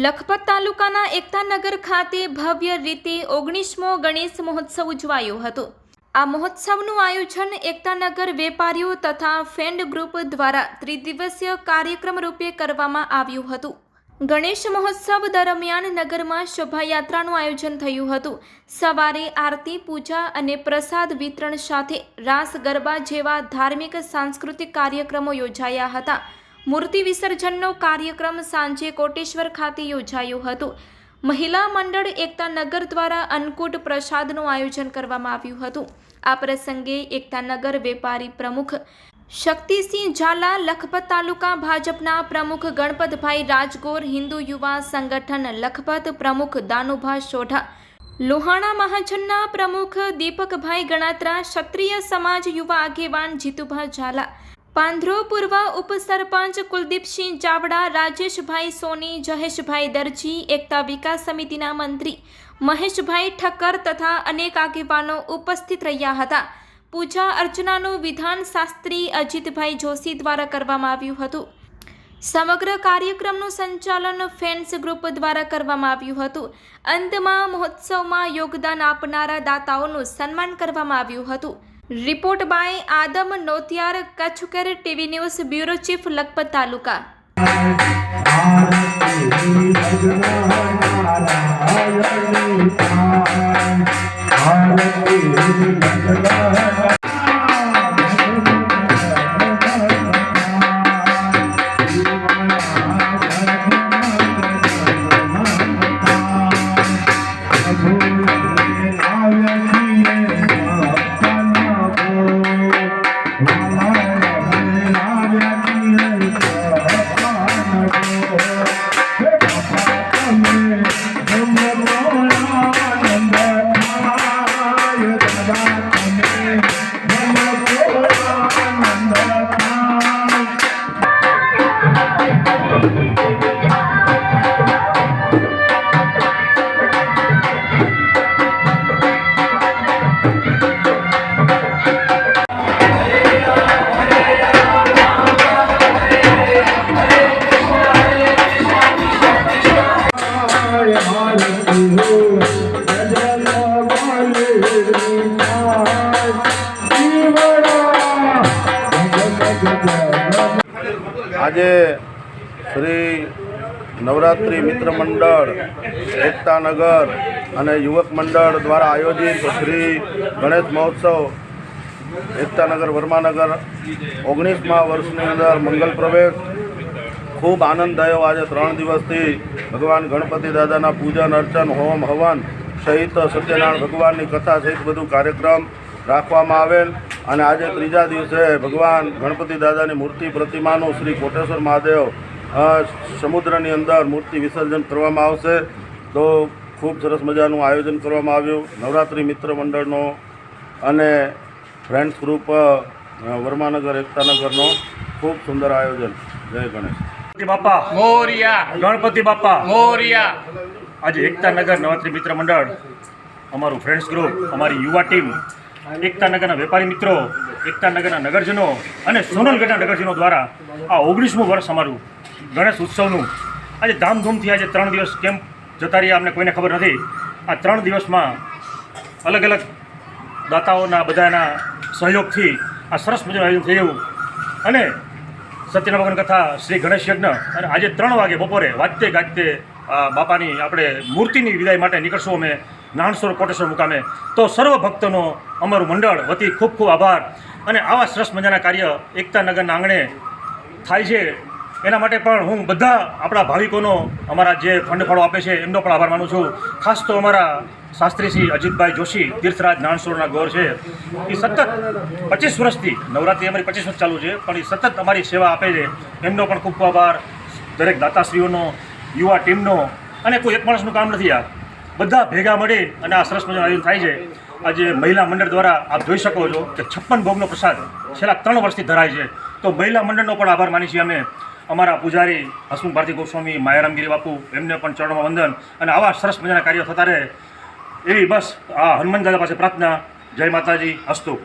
લખપત તાલુકાના એકતાનગર ખાતે ભવ્ય રીતે 19મો ગણેશ મહોત્સવ ઉજવાયો હતો। આ મહોત્સવનું આયોજન એકતાનગર વેપારીઓ તથા ફ્રેન્ડ ગ્રુપ દ્વારા ત્રિદિવસીય કાર્યક્રમ રૂપે કરવામાં આવ્યું હતું। ગણેશ મહોત્સવ દરમિયાન નગરમાં શોભાયાત્રાનું આયોજન થયું હતું। સવારે આરતી, પૂજા અને પ્રસાદ વિતરણ સાથે રાસ ગરબા જેવા ધાર્મિક સાંસ્કૃતિક કાર્યક્રમો યોજાયા હતા। મૂર્તિ વિસર્જનનો કાર્યક્રમ સાંજે કોટેશ્વર ખાતે યોજાયો હતો। મહિલા મંડળ એકતાનગર દ્વારા અન્નકૂટ પ્રસાદનું આયોજન કરવામાં આવ્યું હતું। આ પ્રસંગે એકતાનગર વેપારી પ્રમુખ શક્તિસિંહ ઝાલા, લખપત તાલુકા ભાજપના પ્રમુખ ગણપતભાઈ રાજગોર, હિન્દુ યુવા સંગઠન લખપત પ્રમુખ દાનુભા સોઢા, લોહાણા મહાજનના પ્રમુખ દીપકભાઈ ગણાત્રા, ક્ષત્રિય સમાજ યુવા આગેવાન જીતુભા ઝાલા, પાંધરો પૂર્વ ઉપસરપંચ કુલદીપસિંહ ચાવડા, રાજેશભાઈ સોની, જહેશભાઈ દરજી, એકતા વિકાસ સમિતિના મંત્રી મહેશભાઈ ઠક્કર તથા અનેક આગેવાનો ઉપસ્થિત રહ્યા હતા। પૂજા અર્ચનાનું વિધાન શાસ્ત્રી અજીતભાઈ જોશી દ્વારા કરવામાં આવ્યું હતું। સમગ્ર કાર્યક્રમનું સંચાલન ફેન્સ ગ્રુપ દ્વારા કરવામાં આવ્યું હતું। અંતમાં મહોત્સવમાં યોગદાન આપનારા દાતાઓનું સન્માન કરવામાં આવ્યું હતું। Report by Adam Notiyar, Kutchkar TV news, bureau chief, Lakhpat taluka. આજે શ્રી નવરાત્રિ મિત્ર મંડળ એકતાનગર અને યુવક મંડળ દ્વારા આયોજિત શ્રી ગણેશ મહોત્સવ એકતાનગર વર્માનગર 19મા વર્ષની અંદર મંગલ પ્રવેશ ખૂબ આનંદ થયો। આજે 3 દિવસથી ભગવાન ગણપતિ દાદાના પૂજન અર્ચન, હોમ હવન સહિત સત્યનારાયણ ભગવાનની કથા સહિત બધું કાર્યક્રમ રાખવામાં આવેલ અને આજે 3જા દિવસે ભગવાન ગણપતિ દાદાની મૂર્તિ પ્રતિમાનું શ્રી કોટેશ્વર મહાદેવ સમુદ્રની અંદર મૂર્તિ વિસર્જન કરવામાં આવશે। તો ખૂબ સરસ મજાનું આયોજન કરવામાં આવ્યું। નવરાત્રિ મિત્ર મંડળનો અને ફ્રેન્ડ્સ ગ્રુપ વર્માનગર એકતાનગરનો ખૂબ સુંદર આયોજન। જય ગણેશ બાપા મોરિયા, ગણપતિ બાપા મોરિયા। આજે એકતાનગર નવરાત્રિ મિત્ર મંડળ, અમારું ફ્રેન્ડ્સ ગ્રુપ, અમારી યુવા ટીમ, એકતાનગરના વેપારી મિત્રો, એકતાનગરના નગરજનો અને સોનલગઢના નગરજનો દ્વારા આ 19મું વર્ષ અમારું ગણેશ ઉત્સવનું આજે ધામધૂમથી આજે 3 દિવસ કેમ જતા રહ્યા અમને કોઈને ખબર નથી। આ 3 દિવસમાં અલગ અલગ દાતાઓના બધાના સહયોગથી આ સરસ મજાનું આયોજન થયું અને સત્યનારાયણ ભગવાન કથા, શ્રી ગણેશ યજ્ઞ અને આજે 3 વાગે બપોરે વાજતે ગાજતે બાપાની આપણે મૂર્તિની વિદાય માટે નીકળશું અમે નાણસોર કોટેશ્વર મુકામે। તો સર્વ ભક્તોનો અમારું મંડળ વતી ખૂબ ખૂબ આભાર અને આવા સરસ મજાના કાર્ય એકતાનગરના આંગણે થાય છે એના માટે પણ હું બધા આપણા ભાવિકોનો, અમારા જે ફંડ ફાળો આપે છે એમનો પણ આભાર માનું છું। ખાસ તો અમારા શાસ્ત્રી શ્રી અજીતભાઈ જોશી, તીર્થરાજ નાણસોરના ગોર છે, એ સતત 25 વર્ષથી નવરાત્રિ અમારી 25 વર્ષ ચાલુ છે પણ એ સતત અમારી સેવા આપે છે, એમનો પણ ખૂબ ખૂબ આભાર। દરેક દાતાશ્રીઓનો, યુવા ટીમનો, અને કોઈ એક માણસનું કામ નથી, આ બધા ભેગા મળી અને આ સરસ મજાનું આયોજન થાય છે। આજે મહિલા મંડળ દ્વારા આપ જોઈ શકો છો કે 56 ભોગનો પ્રસાદ છેલ્લા 3 વર્ષથી ધરાય છે। તો મહિલા મંડળનો પણ આભાર માની છીએ અમે। અમારા પૂજારી હસમુખ ભારતી ગોસ્વામી, માયારામગીરી બાપુ, એમને પણ ચરણોમાં વંદન અને આવા સરસ મજાના કાર્યો થતા રહે એવી બસ આ હનુમાન દાદા પાસે પ્રાર્થના। જય માતાજી, અસ્તુ।